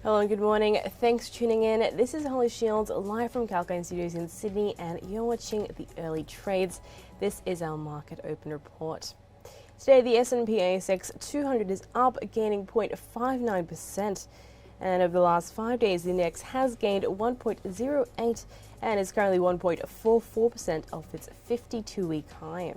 Hello and good morning. Thanks for tuning in. This is Holly Shields live from Allkem Studios in Sydney, and you're watching the early trades. This is our market open report. Today, the S&P ASX 200 is up, gaining 0.59%. And over the last 5 days, the index has gained 1.08 and is currently 1.44% off its 52-week high.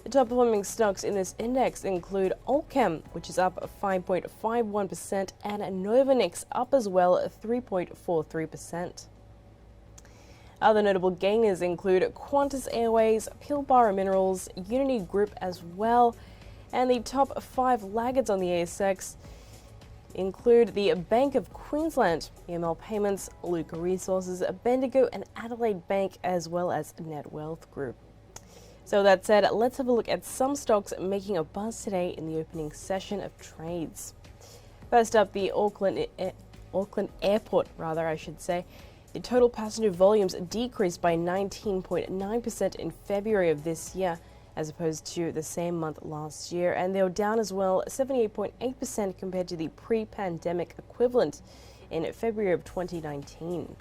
The top performing stocks in this index include Allkem, which is up 5.51%, and novonix up as well at 3.43%. Other notable gainers include Qantas Airways, Pilbara Minerals, Unity Group as well, and the top 5 laggards on the ASX include the Bank of Queensland, EML Payments, Luca Resources, Bendigo and Adelaide Bank, as well as Net Wealth Group. So that said, let's have a look at some stocks making a buzz today in the opening session of trades. First up, the Auckland Airport, the total passenger volumes decreased by 19.9% in February of this year, as opposed to the same month last year, and they were down as well 78.8% compared to the pre-pandemic equivalent in February of 2019.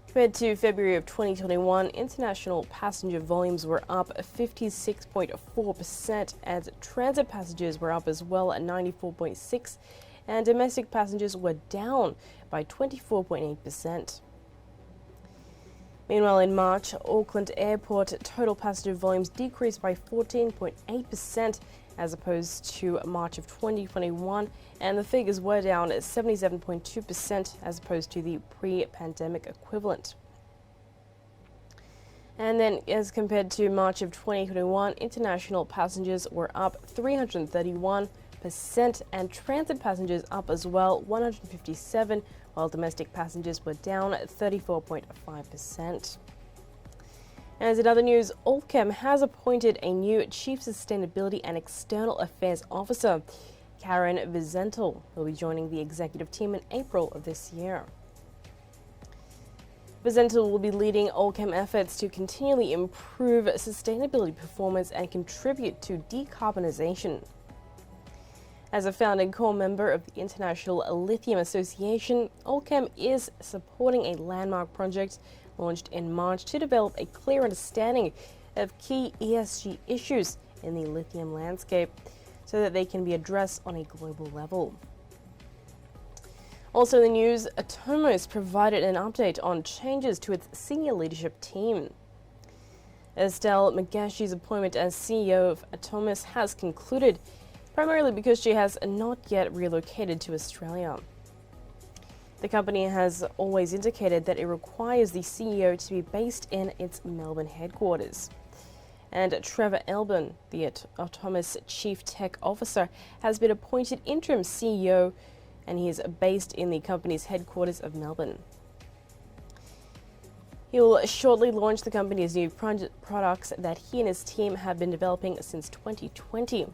Compared to February of 2021, international passenger volumes were up 56.4%, and transit passengers were up as well at 94.6%, and domestic passengers were down by 24.8%. Meanwhile, in March, Auckland Airport total passenger volumes decreased by 14.8% as opposed to March of 2021, and the figures were down at 77.2% as opposed to the pre-pandemic equivalent. And then, as compared to March of 2021, international passengers were up 331%, and transit passengers up as well 157%, while domestic passengers were down 34.5%. As in other news, Allkem has appointed a new Chief Sustainability and External Affairs Officer, Karen Vizental, who will be joining the executive team in April of this year. Vizental will be leading Allkem efforts to continually improve sustainability performance and contribute to decarbonisation. As a founding core member of the International Lithium Association, Allkem is supporting a landmark project launched in March to develop a clear understanding of key ESG issues in the lithium landscape so that they can be addressed on a global level. Also in the news, Atomos provided an update on changes to its senior leadership team. Estelle McGashie's appointment as CEO of Atomos has concluded, primarily because she has not yet relocated to Australia. The company has always indicated that it requires the CEO to be based in its Melbourne headquarters. And Trevor Elben, the Atomos Chief Tech Officer, has been appointed interim CEO, and he is based in the company's headquarters of Melbourne. He will shortly launch the company's new products that he and his team have been developing since 2020.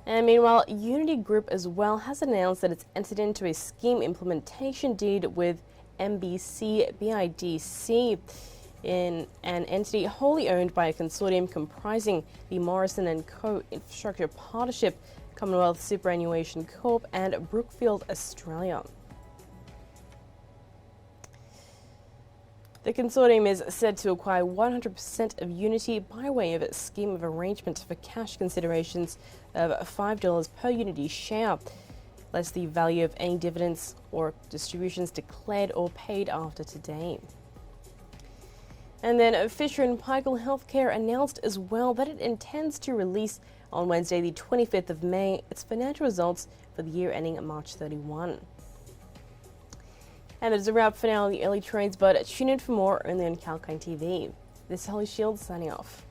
And meanwhile, Unity Group as well has announced that it's entered into a scheme implementation deed with MBC BIDC, in an entity wholly owned by a consortium comprising the Morrison & Co. Infrastructure Partnership, Commonwealth Superannuation Corp. And Brookfield Australia. The consortium is said to acquire 100% of Unity by way of a scheme of arrangement for cash considerations of $5 per Unity share, less the value of any dividends or distributions declared or paid after today. And then Fisher & Paykel Healthcare announced as well that it intends to release on Wednesday, the 25th of May, its financial results for the year ending March 31. And that is a wrap for now on the early trades, but tune in for more only on Allkem TV. This is Holly Shields signing off.